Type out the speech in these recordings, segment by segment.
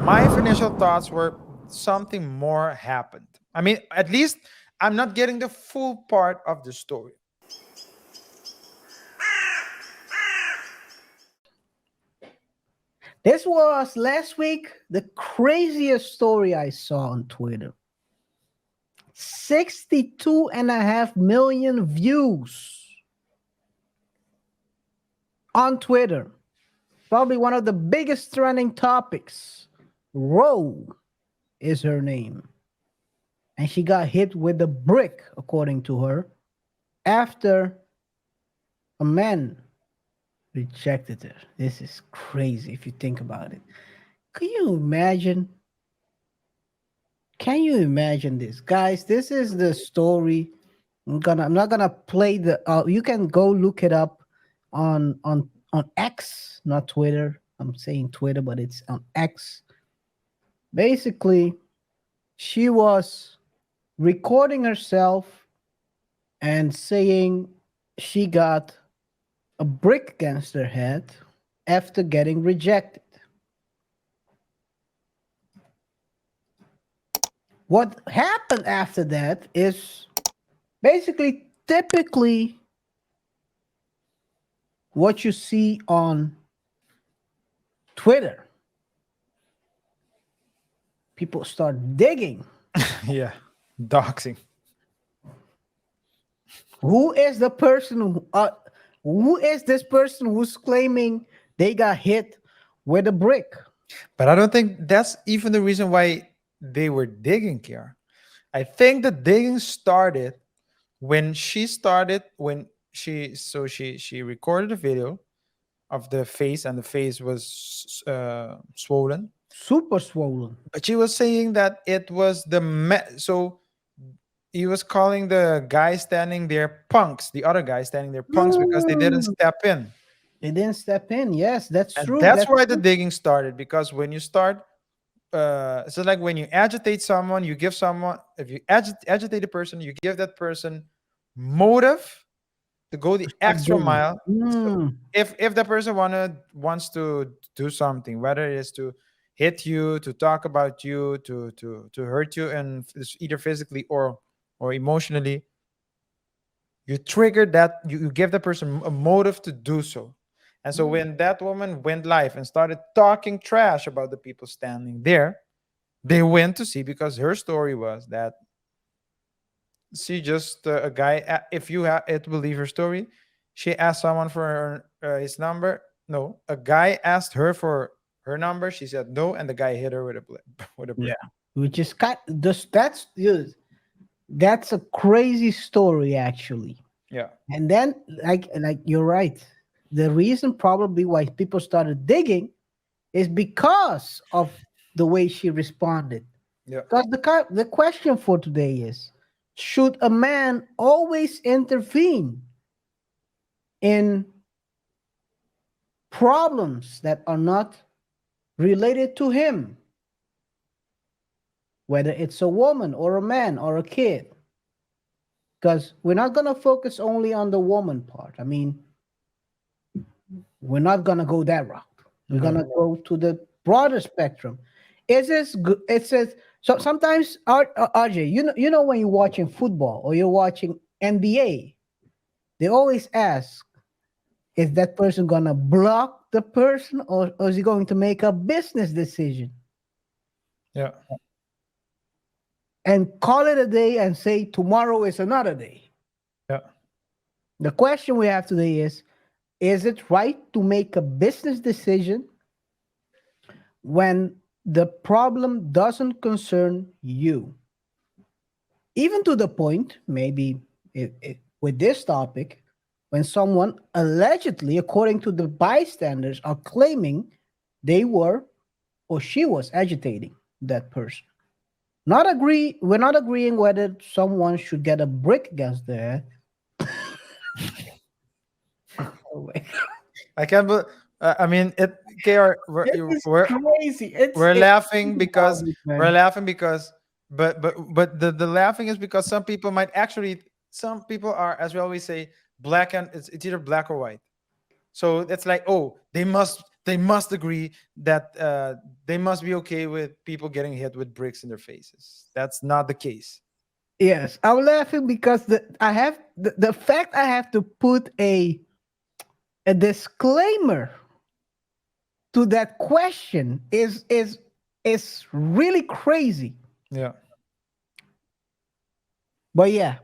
my initial thoughts were something more happened. I mean, at least I'm not getting the full part of the story. This was last week the craziest story I saw on Twitter. 62.5 million views on Twitter. Probably one of the biggest trending topics. Ro is her name. And she got hit with a brick, according to her, after a man rejected her. This is crazy if you think about it. Can you imagine? Can you imagine this, guys? This is the story. I'm not gonna play the. You can go look it up on X, not Twitter. I'm saying Twitter, but it's on X. Basically, she was recording herself and saying she got a brick against her head after getting rejected. What happened after that is basically typically what you see on Twitter. People start digging. Yeah, doxing. Who is the person who is this person who's claiming they got hit with a brick? But I don't think that's even the reason why they were digging here. I think the digging started when she recorded a video of the face, and the face was swollen. Super swollen. But she was saying that it was so he was calling the guy standing there punks, the other guy standing there punks, because they didn't Mm, step in. they didn't step in. Yes, that's And true. that's That's why the true. digging started, because when you start so like when you agitate someone, you give someone, if you agitate a person, you give that person motive to go the Stop extra digging. mile. So Mm, if the person wants to do something, whether it is to hit you, to talk about you, to hurt you, and either physically or emotionally, you trigger that, you give the person a motive to do so. And so mm. when that woman went live and started talking trash about the people standing there, they went to see, because her story was that she just a guy, if you have to believe her story, she asked someone for his number. No, a guy asked her for her number, she said no, and the guy hit her with a with a Yeah. brick. Which is kind that's a crazy story actually. Yeah. And then like you're right. The reason probably why people started digging is because of the way she responded. Yeah. Because the question for today is, should a man always intervene in problems that are not related to him, whether it's a woman or a man or a kid? Because we're not going to focus only on the woman part. I mean, we're not going to go that route. We're No, going no, to no. go to the broader spectrum. Is this good? It says so. Sometimes, RJ, you know when you're watching football or you're watching NBA, they always ask, is that person gonna block the person, or is he going to make a business decision Yeah. and call it a day and say tomorrow is another day? Yeah. The question we have today is it right to make a business decision when the problem doesn't concern you? Even to the point, maybe with this topic, when someone allegedly, according to the bystanders, are claiming they were or she was agitating that person. We're not agreeing whether someone should get a brick against their head. Oh my God. I can't believe, I mean it, KR, This is crazy. we're It's laughing think about because it, we're man. laughing because but the laughing is because some people might actually, some people are, as we always say, black and it's either black or white. So it's like, oh, they must agree that they must be okay with people getting hit with bricks in their faces. That's not the case. Yes, I'm laughing because the fact I have to put a disclaimer to that question is really crazy. Yeah. But yeah,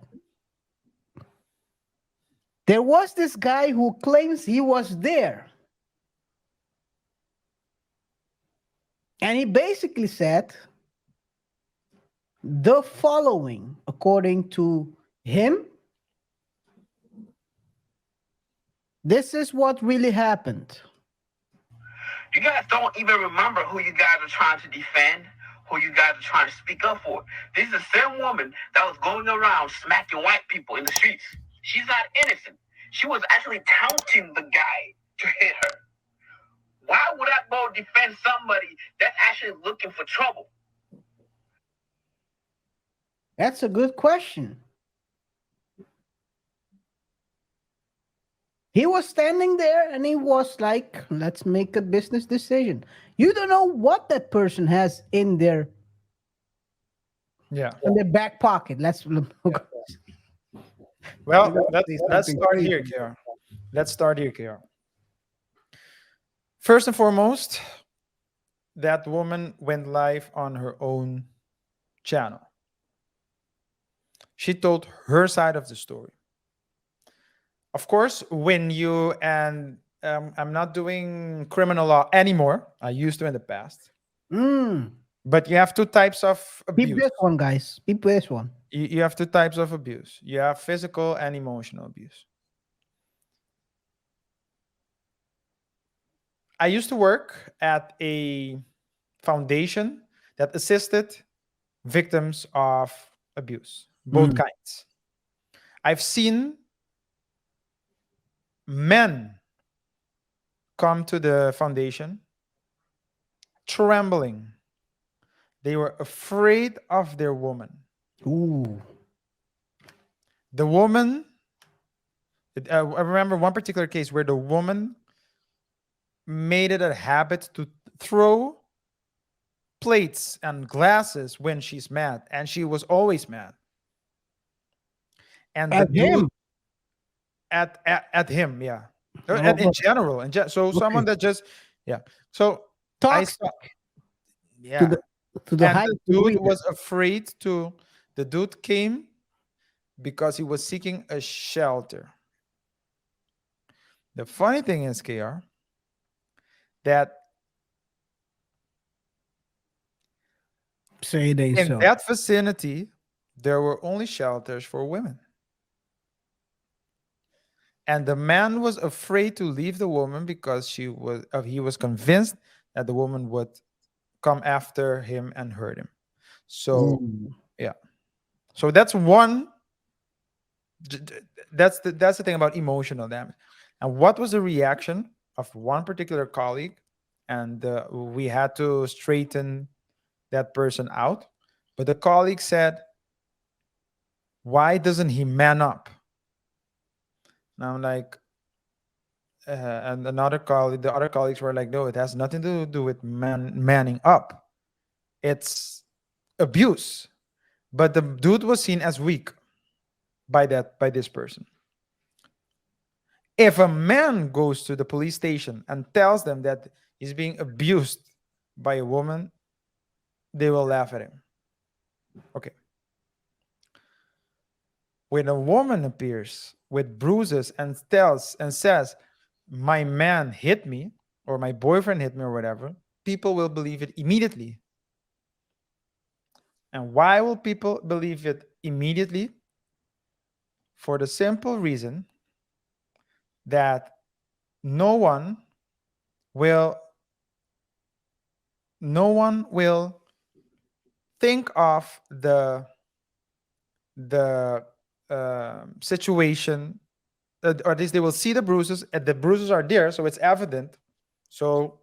there was this guy who claims he was there, and he basically said the following, according to him. This is what really happened. You guys don't even remember who you guys are trying to defend, who you guys are trying to speak up for. This is the same woman that was going around smacking white people in the streets. She's not innocent. She was actually taunting the guy to hit her. Why would I go defend somebody that's actually looking for trouble? That's a good question. He was standing there and he was like, let's make a business decision. You don't know what that person has Yeah. in their back pocket. Well, let's start here, KR. Let's start here, KR. First and foremost, that woman went live on her own channel. She told her side of the story. Of course, when you and I'm not doing criminal law anymore. I used to in the past. Mm. But you have two types of Keep abuse. this one, guys. Keep this one. You have two types of abuse. You have physical and emotional abuse. I used to work at a foundation that assisted victims of abuse, both kinds. I've seen men come to the foundation trembling. They were afraid of their woman. Ooh. The woman, I remember one particular case where the woman made it a habit to throw plates and glasses when she's mad, and she was always mad. And At the dude him. at him, yeah. In Oh, general, so someone okay. that just, yeah. So I Toxic saw, to yeah. the to the And highest the dude degree. was afraid to. The dude came because he was seeking a shelter. The funny thing is, KR, that Say they in so. that vicinity, there were only shelters for women. And the man was afraid to leave the woman because he was convinced that the woman would come after him and hurt him. So Ooh. yeah. So that's one. That's the thing about emotional damage. And what was the reaction of one particular colleague? And we had to straighten that person out. But the colleague said, "Why doesn't he man up?" And I'm like, and another colleague, the other colleagues were like, "No, it has nothing to do with manning up. It's abuse." But the dude was seen as weak by this person. If a man goes to the police station and tells them that he's being abused by a woman, they will laugh at him. Okay. When a woman appears with bruises and tells and says, "My man hit me," or "My boyfriend hit me," or whatever, people will believe it immediately. And why will people believe it immediately? For the simple reason that no one will no one will think of the situation, or at least they will see the bruises, and the bruises are there, so it's evident. So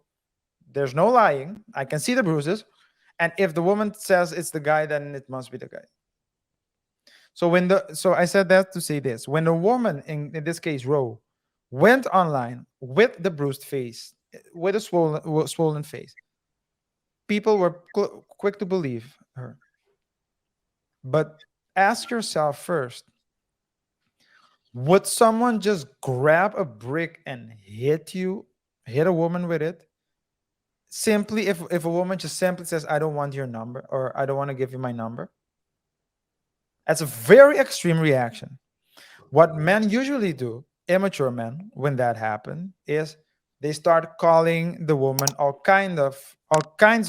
there's no lying. I can see the bruises, and if the woman says it's the guy, then it must be the guy. So I said that to say this: when a woman, in this case Ro, went online with the bruised face, with a swollen face. People were quick to believe her. But ask yourself first, would someone just grab a brick and hit a woman with it? Simply, if a woman just simply says, I don't want your number, or I don't want to give you my number, that's a very extreme reaction. What men usually do, immature men, when that happens, is they start calling the woman all kinds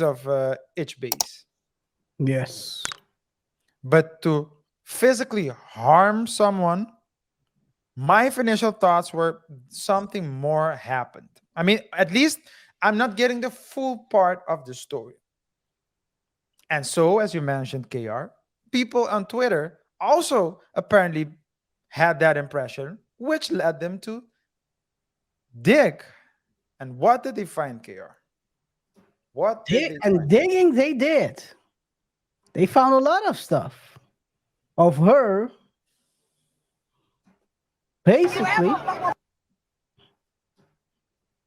of itch base. Yes. But to physically harm someone, my initial thoughts were something more happened. I mean, at least I'm not getting the full part of the story. And so, as you mentioned, KR, people on Twitter also apparently had that impression, which led them to dig. And what did they find, KR? What did they And find? digging, they did. They found a lot of stuff of her basically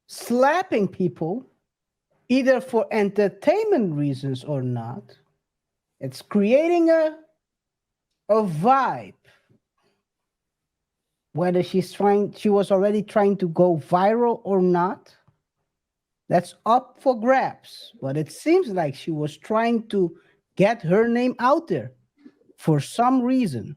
slapping people either for entertainment reasons or not. It's creating a vibe. Whether she was already trying to go viral or not, that's up for grabs. But it seems like she was trying to get her name out there for some reason.